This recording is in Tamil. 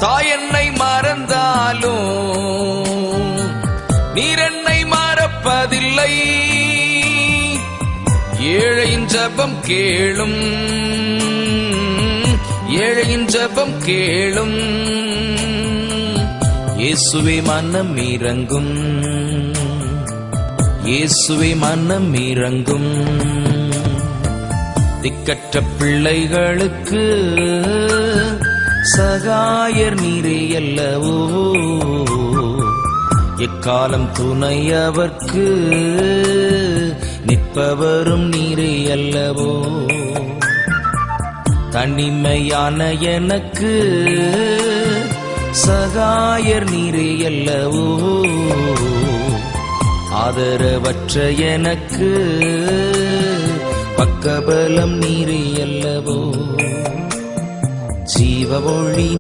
தாய் என்னை மறந்தாலும் நீர் என்னை மறப்பதில்லை. ஏழையின் ஜெபம் கேளும், ஏழையின் ஜெபம் கேளும். இயேசுவே மனம் இறங்கும், இயேசுவே மனம் இறங்கும். திக்கற்ற பிள்ளைகளுக்கு சகாயர் நீரே அல்லவோ, எக்காலம் துணை அவர்க்கு நிற்பவரும் நீரே அல்லவோ. தனிமையான எனக்கு சகாயர் நீரே அல்லவோ, ஆதரவற்ற எனக்கு பக்கபலம் நீரே அல்லவோ. ஜீவ ஒளி